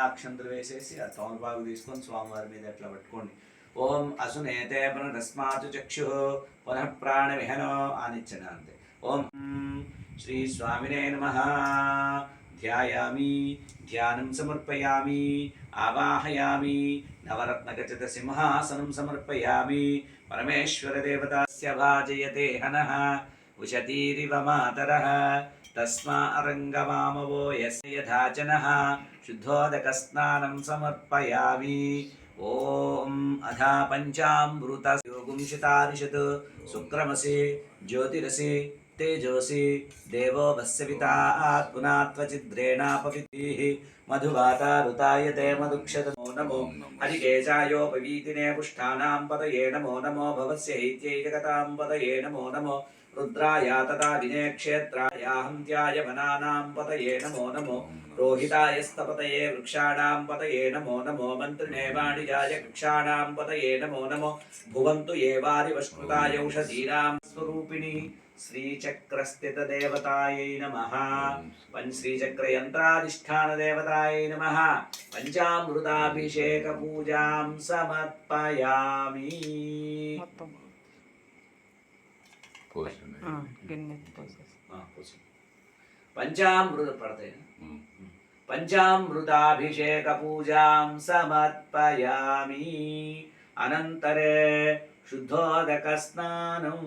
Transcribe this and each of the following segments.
అక్షంతలు వేసేసి ఆ తమలపాకు తీసుకొని స్వామివారి మీద ఎట్లా పట్టుకోండి. ఓం అసునేతే పునరస్మాతు చక్షు పునః ప్రాణ విహనో అనిచ్చన అంతే. ఓం శ్రీ స్వామినే నమః. ధ్యాయామి, ధ్యానం సమర్పయామి, ఆవాహయామి, నవరత్నగజత సింహాసనం సమర్పయామి. పరమేశ్వర దేవతాస్య భాజయతే హనః ఉషతీరివ మాతరః తస్మా అరంగమామవో యస్య యథాచనః శుద్ధోదకస్నానం సమర్పయామి. ఓం అథా పంచామృత యోగుంశతారిషత్ శుక్రమసి జ్యోతిరసి తేజోసి దేవో వస్సవితా పునాత్వచిద్రేణాపవితిః మధువాతారుతాయతే మధుక్షతమో నమో హరికేశాయోపవీతినే పుష్టానాం పదయే నమో నమో భవస్యైత్యై జగతాం పదయే నమో నమో రుద్రాయ తథా వినేక్షేత్రాయాహంత్యాయ వనానాం పతయే నమో నమో రోహితాయస్తపతయే వృక్షాణాం పతయే నమో నమో మంత్రిణే వాణిజాయ వృక్షాణాం పతయే నమో నమో భువంతు ఏ వారివష్కృతాయౌషధీనాం స్వరూపిణి శ్రీచక్రస్థిత దేవతాయై నమః. శ్రీచక్రయంత్రాధిష్టాన దేవతాయై నమః. పంచామృతాభిషేక పూజాం సమర్పయామి. పంచామృత పడతాయి. పంచామృతాభిషేక పూజాం సమర్పయామి. అనంతరే శుద్ధోదక స్నానం.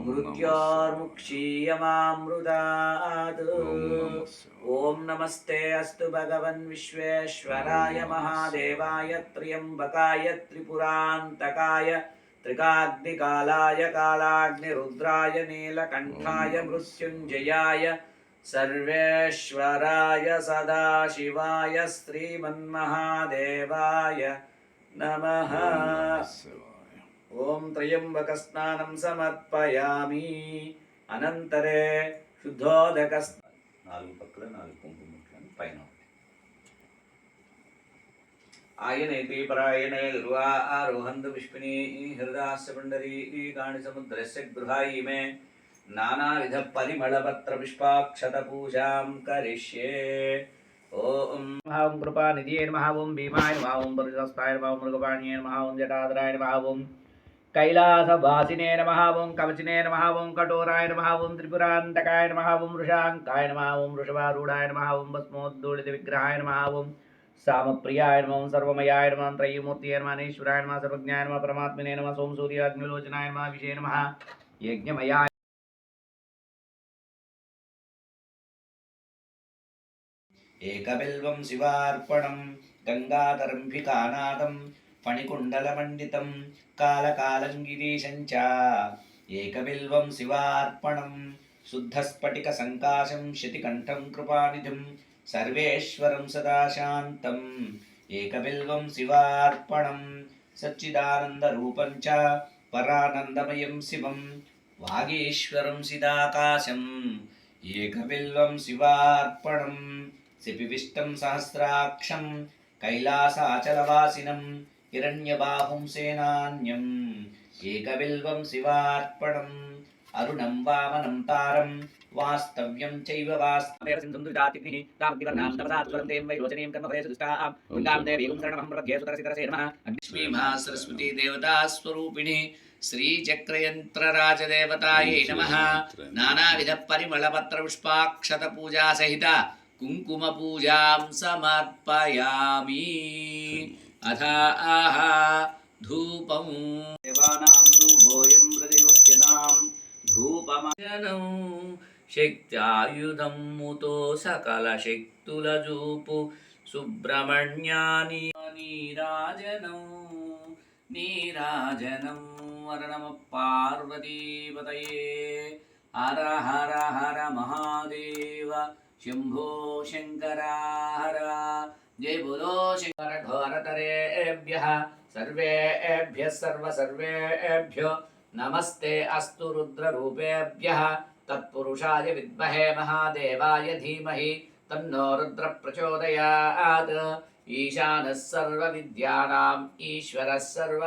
మృత్యోర్ముక్షీయమామృతాత్. ఓం నమస్తే అస్తు భగవన్ విశ్వేశ్వరాయ మహాదేవాయ త్ర్యంబకాయ త్రిపురాంతకాయ త్రికాగ్నికాలాయ కాలాగ్నిరుద్రాయ నీలకంఠాయ మృత్యుంజయాయ సర్వేశ్వరాయ సదాశివాయ శ్రీమన్మహాదేవాయ నమః. ఓం త్రయంబక స్నానం సమర్పయామి. అనంతరే శుద్ధోదక. 4 పక్కల 4 కుంకుమ పైన. ఆయనేతి పరాయణే ధ్రువా ఆరోహంతు విష్ణుని హృదాస్య పుండరీ కాణి సముద్రస్య గృహాయి మే నానావిధ పరిమళపత్ర పుష్పాక్షత పూజాం కరిష్యే. ఓం మహాం కృపానిధియే నమః. ఓం భీమాయ నమః. ఓం పరుషస్తాయ నమః. ఓం మృగపాణ్యే నమః. ఓం జటాధరాయ నమః. ఓం కైలాసవాసినే నమః. ఓం కవచినే నమః. ఓం కఠోరాయ నమః. ఓం త్రిపురాంతకాయ నమః. ఓం వృషాంకాయ నమః. ఓం వృషభారూఢాయ నమః. ఓం భస్మోద్దూళిత విగ్రహాయ నమః. ఓం సామప్రియాయ నమః. ఓం సర్వమయాయ నమః. త్రయీమూర్తయే నమః. అనేశ్వరాయ నమః. సర్వజ్ఞాయ నమః. పరమాత్మనే నమః. ఓం సూర్యాగ్నిలోచనాయ నమః. విషయ నమః. యజ్ఞమయాయ. ఏకబిల్వం శివార్పణం గంగాధరంభికానాదం ఫణికుండలమండితం కాలకాలంగిరీశం చ. ఏకబిల్వం శివార్పణం శుద్ధస్ఫటిక సంకాశం శతికంఠం కృపానిధిం సర్వేశ్వరం సదా శాంతం. ఏకబిల్వం శివార్పణం సచ్చిదానందరూపం చ పరానందమయం శివం వాగీశ్వరం సిదాకాశం. ఏకబిల్వం శివార్పణం శిపివిష్టం సహస్రాక్షం కైలాసాచలవాసినం హిరణ్యబాహుం సేనాన్యం. ఏకబిల్వం శివార్పణం అరుణం వామనం తారం వాస్తవ్యం చైవ వాస్తవ్యం సింధుజాతిగ్నిః రామగ్నివర్ణాం తపసాత్వరం తేం వైరోచనీం కర్మఫలేషు దుష్టాం గంగాం దేవీం శరణమహం ప్రపద్యే సుతరసితరసే నమః. లక్ష్మీ మహాసరస్వతీ దేవతా స్వరూపిణి శ్రీచక్రయంత్రరాజదేవతాయై నమః. నానావిధ పరిమళపత్ర పుష్పాక్షత పూజా సహిత కుంకుమ పూజాం సమర్పయామి. అథా ఆహా ధూపం దేవానాం ధూపోయం హృదయోక్యతాం ధూపమజనం శక్త్యాయుధం ముతో సకల శక్తుల జూపు సుబ్రహ్మణ్యాని నీరాజనం నీరాజనం వర్ణమ పార్వతీపతయే. హర హర హర మహాదేవ శంభో శంకర హర. జయ బోలో శంకర ఘోరతరేభ్యః సర్వేభ్యః సర్వేభ్యో నమస్తే అస్తు రుద్రరూపేభ్యః. తత్పురుషాయ విద్మహే మహాదేవాయ ధీమహి తన్నో రుద్ర ప్రచోదయాత్. ఈశానः సర్వవిద్యానాం ఈశ్వరः సర్వ